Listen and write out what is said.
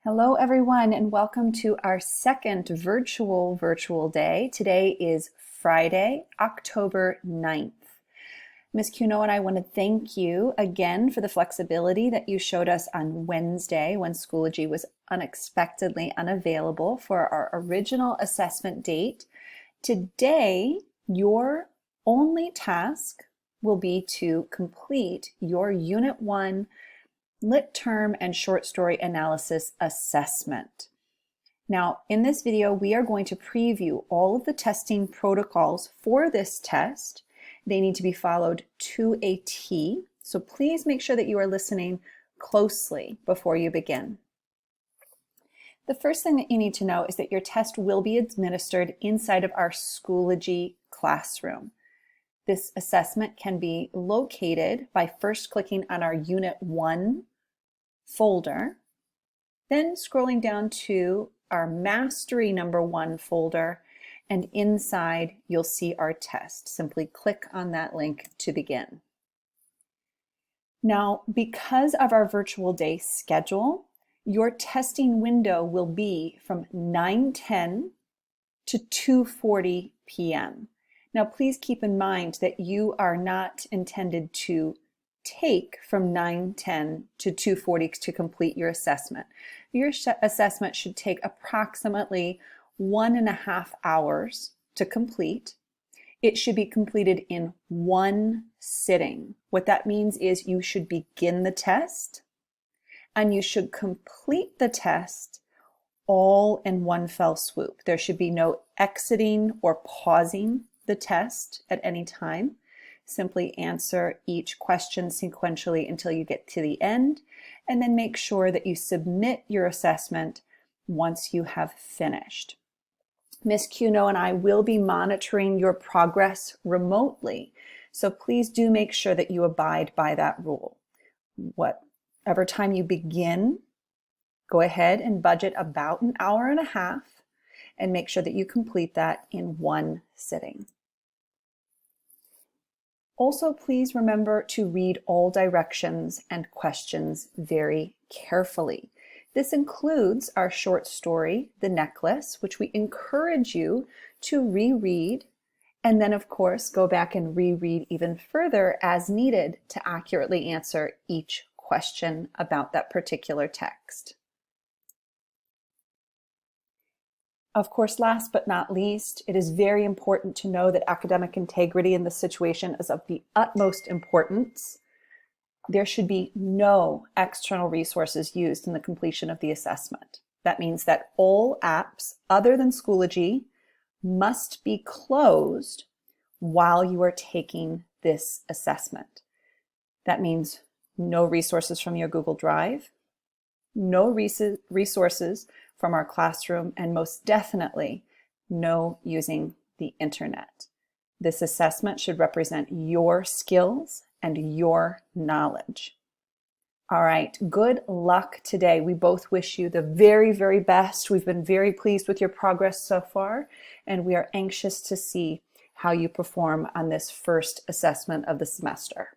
Hello everyone and welcome to our second virtual day. Today is Friday, October 9th. Ms. Cuno and I want to thank you again for the flexibility that you showed us on Wednesday when Schoology was unexpectedly unavailable for our original assessment date. Today, your only task will be to complete your Unit 1 Lit Term and Short Story Analysis Assessment. Now, in this video, we are going to preview all of the testing protocols for this test. They need to be followed to a T, so please make sure that you are listening closely before you begin. The first thing that you need to know is that your test will be administered inside of our Schoology classroom. This assessment can be located by first clicking on our Unit 1 folder, then scrolling down to our Mastery number 1 folder, and inside you'll see our test. Simply click on that link to begin. Now, because of our virtual day schedule, your testing window will be from 9:10 to 2:40 p.m. Now, please keep in mind that you are not intended to take from 9:10 to 2:40 to complete your assessment. Your assessment should take approximately 1.5 hours to complete. It should be completed in one sitting. What that means is you should begin the test and you should complete the test all in one fell swoop. There should be no exiting or pausing the test at any time. Simply answer each question sequentially until you get to the end, and then make sure that you submit your assessment once you have finished. Ms. Cuno and I will be monitoring your progress remotely, so please do make sure that you abide by that rule. Whatever time you begin, go ahead and budget about 1.5 hours and make sure that you complete that in one sitting. Also, please remember to read all directions and questions very carefully. This includes our short story, The Necklace, which we encourage you to reread, and then of course go back and reread even further as needed to accurately answer each question about that particular text. Of course, last but not least, it is very important to know that academic integrity in this situation is of the utmost importance. There should be no external resources used in the completion of the assessment. That means that all apps other than Schoology must be closed while you are taking this assessment. That means no resources from your Google Drive, no resources from our classroom, and most definitely no using the internet. This assessment should represent your skills and your knowledge. All right, good luck today. We both wish you the very, very best. We've been very pleased with your progress so far, and we are anxious to see how you perform on this first assessment of the semester.